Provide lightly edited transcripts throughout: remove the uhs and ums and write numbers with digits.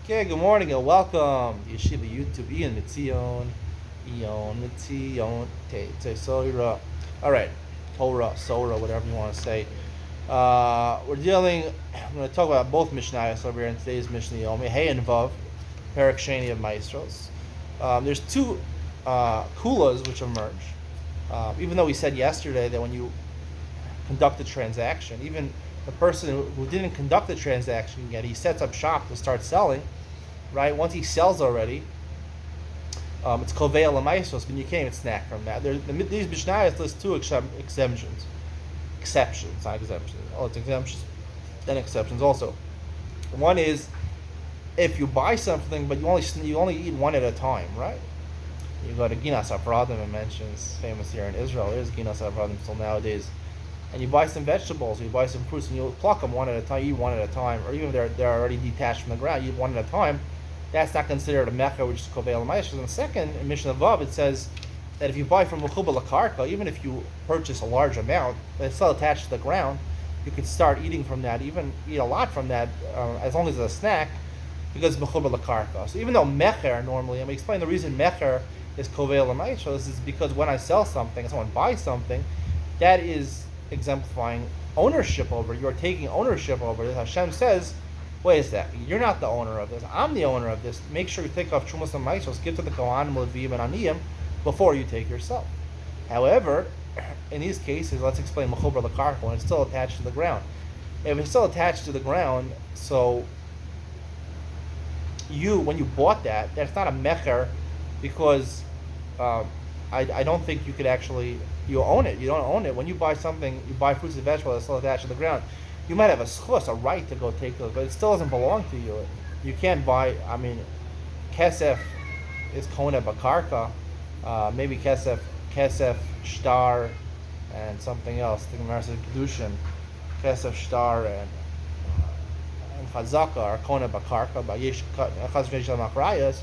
Okay, good morning and welcome to Yeshiva YouTube. Iyun Mitzion, Soira. All right, Torah, Sora, whatever you want to say. I'm going to talk about both Mishnayos over here in today's Mishnah Yomi, Hey and Vav, Perak Sheni of Maasros. There's two kulas which emerge. Even though we said yesterday that when you conduct a transaction, even the person who didn't conduct the transaction yet, he sets up shop to start selling, right? Once he sells already, it's Koveah Maasros, but you can't even snack from that. These Mishnayos list two exceptions, not exemptions. Oh, it's exemptions and exceptions also. One is if you buy something, but you only eat one at a time, right? You go to Ginas Afradim, it mentions, famous here in Israel. There's Ginas Afradim still nowadays. And you buy some vegetables, you buy some fruits, and you pluck them one at a time, you eat one at a time, or even if they're already detached from the ground, you eat one at a time. That's not considered a mecha, which is koveah l'mayis. In the second, in Mishnah Vav, it says that if you buy from Mechuba l'karka, even if you purchase a large amount, but it's still attached to the ground, you could start eating from that, even eat a lot from that, as long as it's a snack, because it's Mechuba l'karka. So even though mecher normally, and we explain the reason mecher is koveah l'mayis, this is because when I sell something, someone buys something, that is exemplifying ownership over. You're taking ownership over this. Hashem says, wait a second, you're not the owner of this. I'm the owner of this. Make sure you take off Trumas and Maasros, give to the Kohanim, Levim, and Aniyim before you take yourself. However, in these cases, let's explain Mechubar l'karka, when it's still attached to the ground. If it's still attached to the ground, so when you bought that, that's not a mecher, because I don't think you could actually, you own it. You don't own it. When you buy something, you buy fruits and vegetables that's still attached to the ground, you might have a right to go take those, but it still doesn't belong to you. You can't buy, kesef is kona bakarka, maybe kesef shtar, and something else. I think Maasros kedushin, kesef shtar and chazaka are kona bakarka, by yesh machrayas.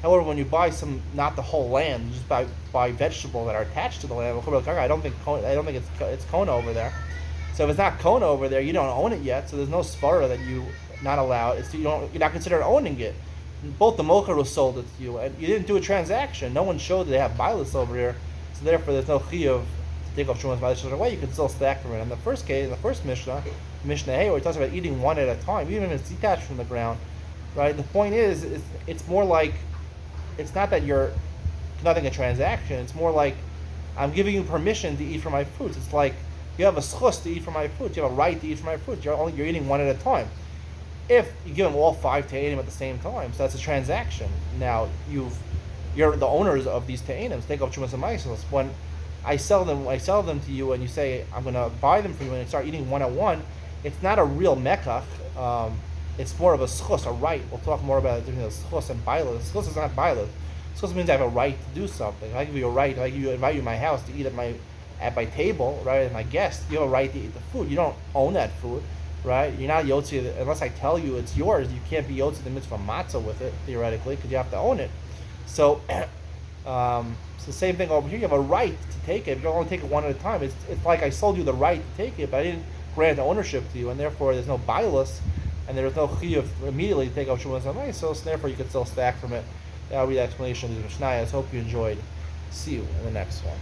However, when you buy not the whole land, you just buy vegetables that are attached to the land. I don't think it's kona over there. So if it's not kona over there, you don't own it yet. So there's no svara that you not allowed. You're not considered owning it. Both the mocher sold it to you, and you didn't do a transaction. No one showed that they have bilis over here. So therefore, there's no chiyuv to take off shumas bilis away. You can still stack from it. In the first case, the first Mishnah Hey, where it talks about eating one at a time, even if it's detached from the ground, right? The point is it's more like, it's not that you're conducting a transaction. It's more like I'm giving you permission to eat from my fruits. It's like you have a schus to eat from my fruits. You have a right to eat from my fruits. You're eating one at a time. If you give them all five te'anim at the same time, so that's a transaction. Now you're the owners of these te'anim. Take off Trumas and Maasros. When I sell them to you, and you say I'm going to buy them for you, and you start eating one at one, it's not a real mekach. It's more of a schus, a right. We'll talk more about it between schus and baila. Schus is not baila. Schus means I have a right to do something. If I give you a right, if I invite you to my house to eat at my table, right, as my guest, you have a right to eat the food. You don't own that food, right? You're not yotzi, unless I tell you it's yours. You can't be yotzi the mitzvah matzah with it, theoretically, because you have to own it. So, it's the same thing over here. You have a right to take it. You don't only take it one at a time. It's like I sold you the right to take it, but I didn't grant ownership to you, and therefore there's no bailus, and there's no chiyuv immediately to take out Shumas and Maasros, so therefore you can still stack from it. That will be the explanation of these Mishnayos. Hope you enjoyed. See you in the next one.